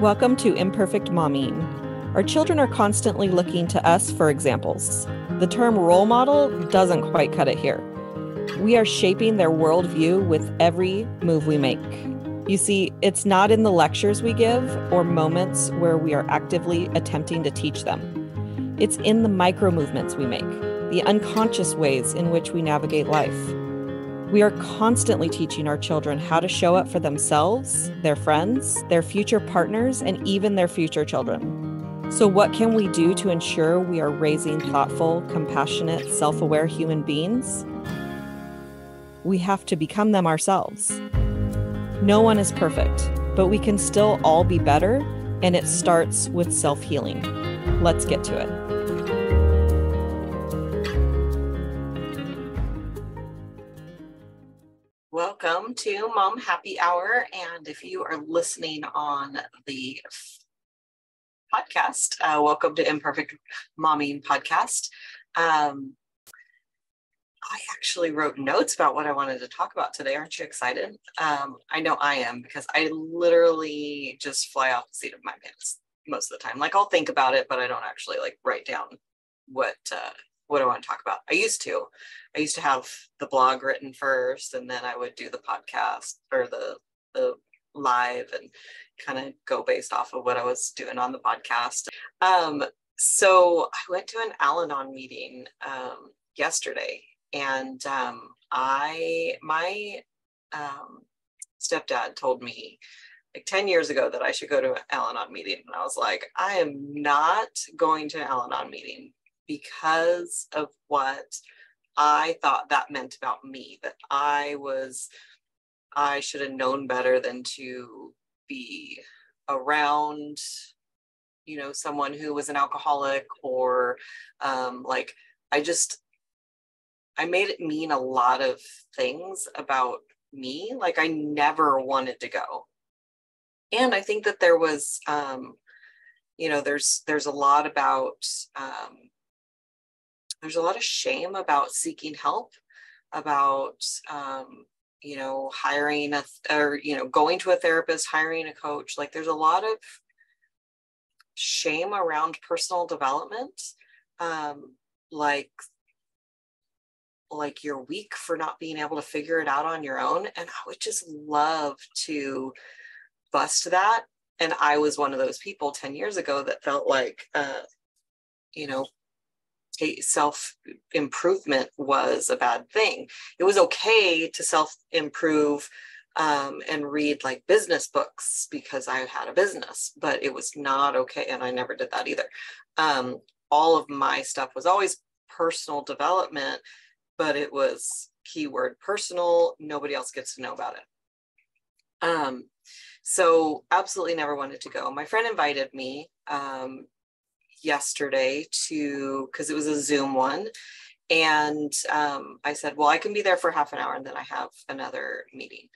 Welcome to Imperfect Momming. Our children are constantly looking to us for examples. The term role model doesn't quite cut it here. We are shaping their worldview with every move we make. You see, it's not in the lectures we give or moments where we are actively attempting to teach them. It's in the micro movements we make, the unconscious ways in which we navigate life. We are constantly teaching our children how to show up for themselves, their friends, their future partners, and even their future children. So what can we do to ensure we are raising thoughtful, compassionate, self-aware human beings? We have to become them ourselves. No one is perfect, but we can still all be better, and it starts with self-healing. Let's get to it. Welcome to Mom Happy Hour, and if you are listening on the podcast, welcome to Imperfect Momming Podcast. I actually wrote notes about what I wanted to talk about today. Aren't you excited? I know I am, because I literally just fly off the seat of my pants most of the time. Like, I'll think about it, but I don't actually write down what I want to talk about. I used to have the blog written first, and then I would do the podcast or the live and kind of go based off of what I was doing on the podcast. So I went to an Al-Anon meeting yesterday, and my stepdad told me like 10 years ago that I should go to an Al-Anon meeting, and I was like, I am not going to an Al-Anon meeting because of what I thought that meant about me, that I should have known better than to be around, someone who was an alcoholic, or I made it mean a lot of things about me. Like, I never wanted to go. And I think that there was, there's a lot about, there's a lot of shame about seeking help, about, hiring going to a therapist, hiring a coach. Like, there's a lot of shame around personal development. Like you're weak for not being able to figure it out on your own. And I would just love to bust that. And I was one of those people 10 years ago that felt like, self-improvement was a bad thing. It was okay to self-improve and read like business books because I had a business, but it was not okay. And I never did that either. All of my stuff was always personal development, but it was keyword personal. Nobody else gets to know about it. So absolutely never wanted to go. My friend invited me yesterday because it was a Zoom one. And I said, well, I can be there for half an hour and then I have another meeting.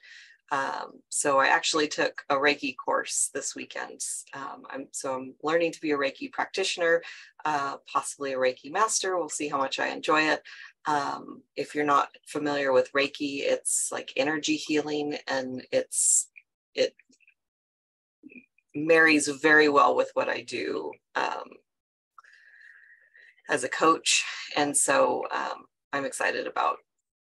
So I actually took a Reiki course this weekend. I'm learning to be a Reiki practitioner, possibly a Reiki master. We'll see how much I enjoy it. If you're not familiar with Reiki, it's like energy healing, and it marries very well with what I do as a coach. And so I'm excited about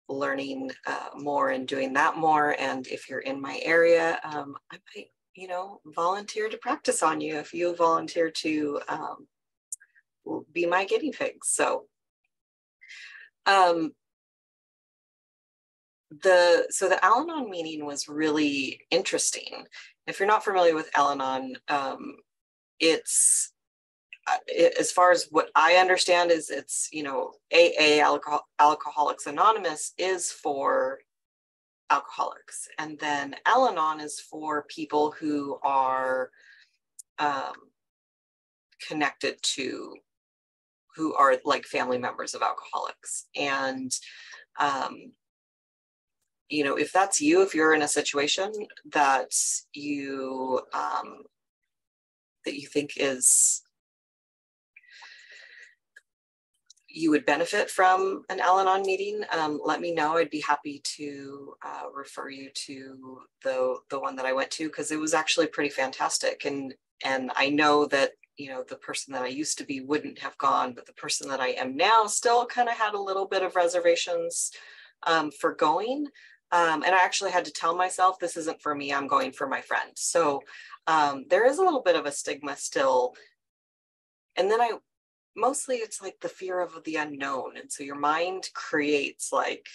learning more and doing that more. And if you're in my area, I might, volunteer to practice on you if you volunteer to be my guinea pigs. So the Al-Anon meeting was really interesting. If you're not familiar with Al-Anon, it's as far as what I understand is it's, AA, Alcoholics Anonymous, is for alcoholics. And then Al-Anon is for people who are connected to, who are like family members of alcoholics. And, if that's you, if you're in a situation that you think is, you would benefit from an Al-Anon meeting, let me know. I'd be happy to refer you to the one that I went to, because it was actually pretty fantastic. And I know that, you know, the person that I used to be wouldn't have gone, but the person that I am now still kind of had a little bit of reservations for going. And I actually had to tell myself, this isn't for me, I'm going for my friend. So there is a little bit of a stigma still. And then mostly it's like the fear of the unknown. And so your mind creates like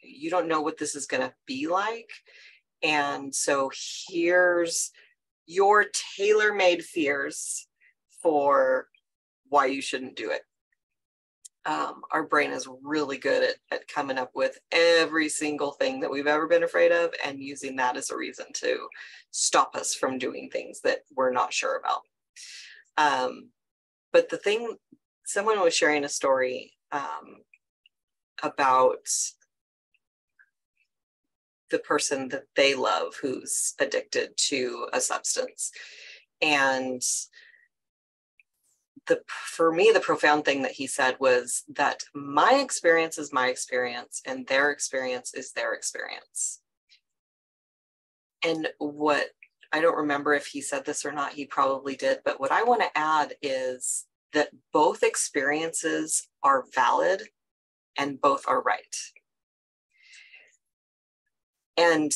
you don't know what this is going to be like. And so here's your tailor-made fears for why you shouldn't do it. Our brain is really good at coming up with every single thing that we've ever been afraid of and using that as a reason to stop us from doing things that we're not sure about. But the thing, someone was sharing a story about the person that they love who's addicted to a substance. And for me, the profound thing that he said was that my experience is my experience and their experience is their experience. And what, I don't remember if he said this or not, he probably did, but what I want to add is that both experiences are valid and both are right. And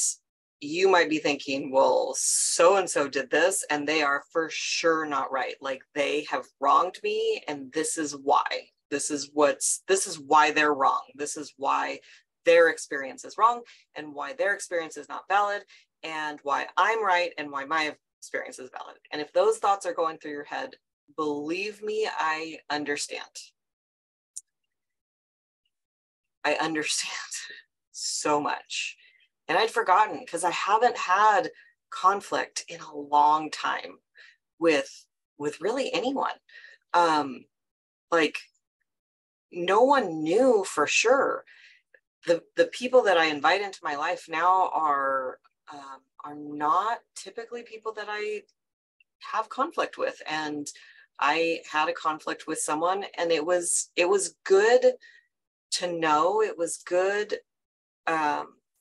you might be thinking, well, so-and-so did this and they are for sure not right. Like they have wronged me and this is why. This is why they're wrong. This is why their experience is wrong and why their experience is not valid and why I'm right and why my experience is valid. And if those thoughts are going through your head, believe me, I understand. I understand so much. And I'd forgotten because I haven't had conflict in a long time with really anyone. Like no one knew for sure. The people that I invite into my life now are not typically people that I have conflict with. And I had a conflict with someone, and it was good to know. It was good.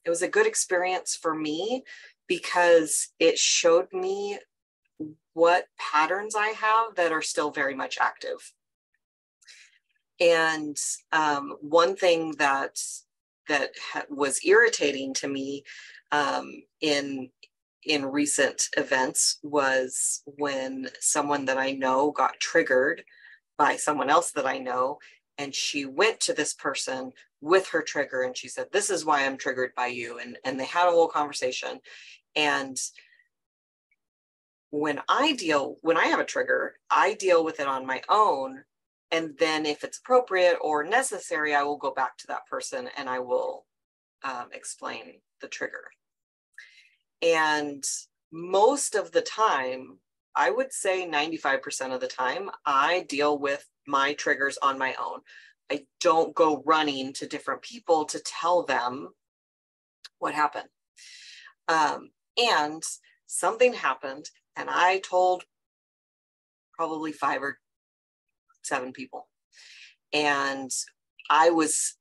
It was a good experience for me because it showed me what patterns I have that are still very much active. And one thing that was irritating to me in recent events was when someone that I know got triggered by someone else that I know, and she went to this person with her trigger and she said, this is why I'm triggered by you. And they had a whole conversation. And when I have a trigger, I deal with it on my own. And then if it's appropriate or necessary, I will go back to that person and I will explain the trigger. And most of the time, I would say 95% of the time, I deal with my triggers on my own. I don't go running to different people to tell them what happened. And something happened, and I told probably 5 or 7 people. And I was,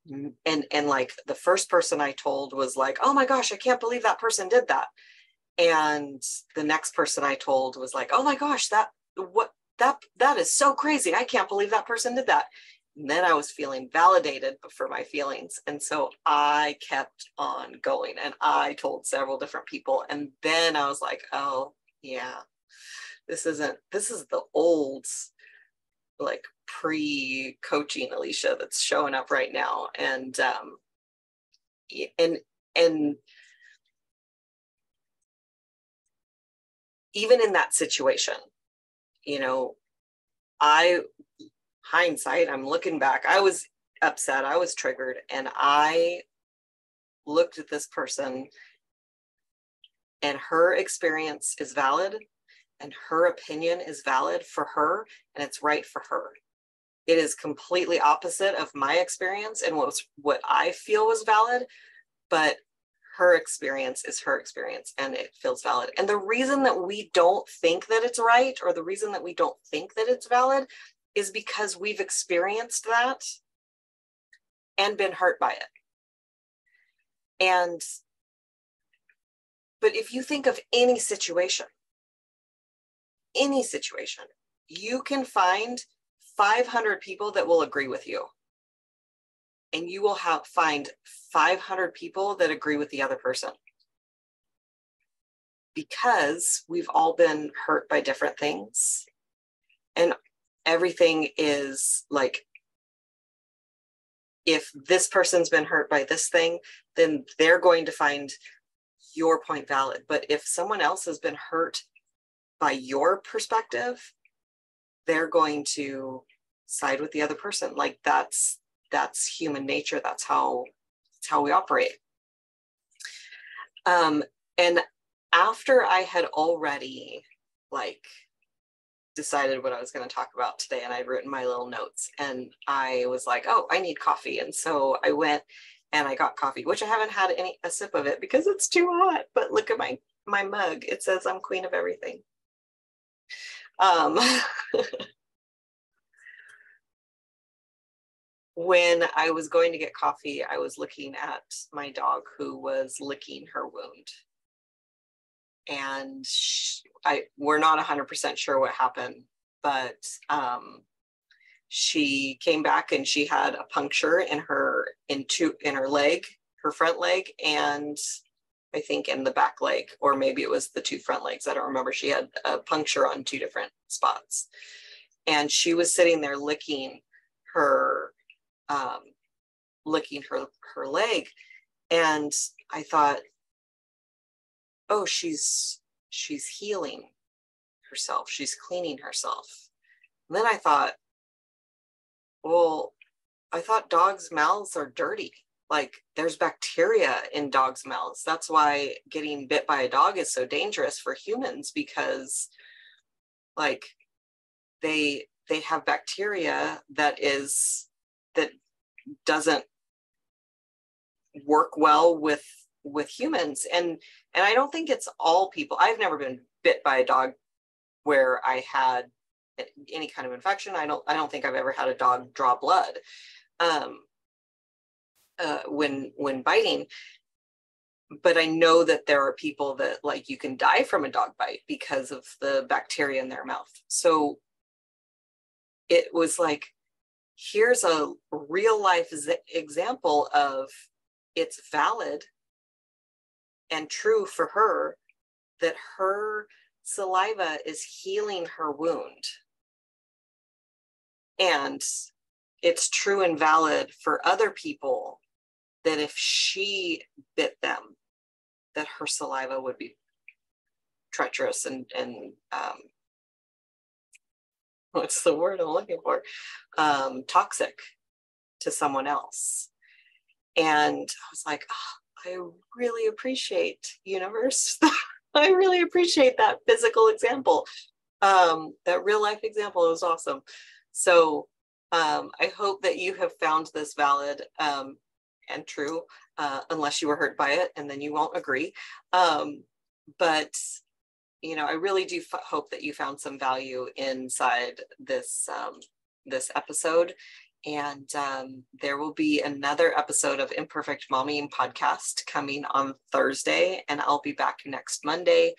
and like the first person I told was like, oh my gosh, I can't believe that person did that. And the next person I told was like, oh my gosh, that is so crazy. I can't believe that person did that. And then I was feeling validated for my feelings. And so I kept on going and I told several different people. And then I was like, oh yeah, this is the old, like pre-coaching Alicia that's showing up right now. And even in that situation, you know, hindsight, I'm looking back, I was upset, I was triggered, and I looked at this person, and her experience is valid, and her opinion is valid for her, and it's right for her. It is completely opposite of my experience and what I feel was valid, but her experience is her experience and it feels valid. And the reason that we don't think that it's right, or the reason that we don't think that it's valid, is because we've experienced that and been hurt by it. But if you think of any situation, you can find 500 people that will agree with you. And you will find 500 people that agree with the other person. Because we've all been hurt by different things. And everything is like, if this person's been hurt by this thing, then they're going to find your point valid. But if someone else has been hurt by your perspective, they're going to side with the other person. Like that's human nature. That's how we operate. And after I had already like decided what I was going to talk about today, and I'd written my little notes, and I was like, oh, I need coffee. And so I went and I got coffee, which I haven't had a sip of it because it's too hot. But look at my mug. It says I'm queen of everything. When I was going to get coffee, I was looking at my dog who was licking her wound. And we're not 100% sure what happened, but she came back and she had a puncture in her leg, her front leg, and I think in the back leg, or maybe it was the two front legs. I don't remember. She had a puncture on two different spots, and she was sitting there licking her leg, and I thought, oh, she's healing herself. She's cleaning herself. And then I thought, well, I thought dogs' mouths are dirty. Like there's bacteria in dogs' mouths. That's why getting bit by a dog is so dangerous for humans, because like they have bacteria that doesn't work well with humans. And I don't think it's all people. I've never been bit by a dog where I had any kind of infection. I don't think I've ever had a dog draw blood when biting. But I know that there are people that like you can die from a dog bite because of the bacteria in their mouth. So it was like, here's a real life example of it's valid and true for her that her saliva is healing her wound. And it's true and valid for other people that if she bit them, that her saliva would be treacherous and what's the word I'm looking for? Toxic to someone else. And I was like, oh, I really appreciate universe. I really appreciate that physical example. That real life example is awesome. So I hope that you have found this valid and true, unless you were hurt by it, and then you won't agree. But you know, I really do hope that you found some value inside this this episode. And there will be another episode of Imperfect Momming podcast coming on Thursday, and I'll be back next Monday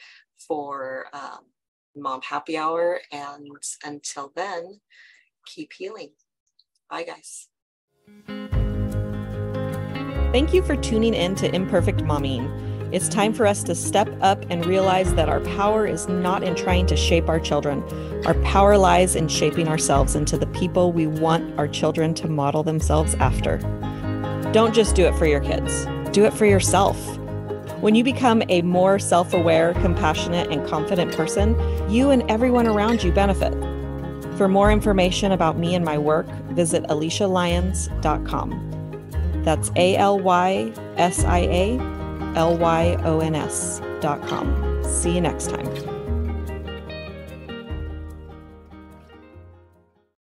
for Mom Happy Hour. And until then, keep healing. Bye, guys. Thank you for tuning in to Imperfect Momming. It's time for us to step up and realize that our power is not in trying to shape our children. Our power lies in shaping ourselves into the people we want our children to model themselves after. Don't just do it for your kids. Do it for yourself. When you become a more self-aware, compassionate, and confident person, you and everyone around you benefit. For more information about me and my work, visit AliciaLyons.com. That's ALYSIALYONS.com. See you next time.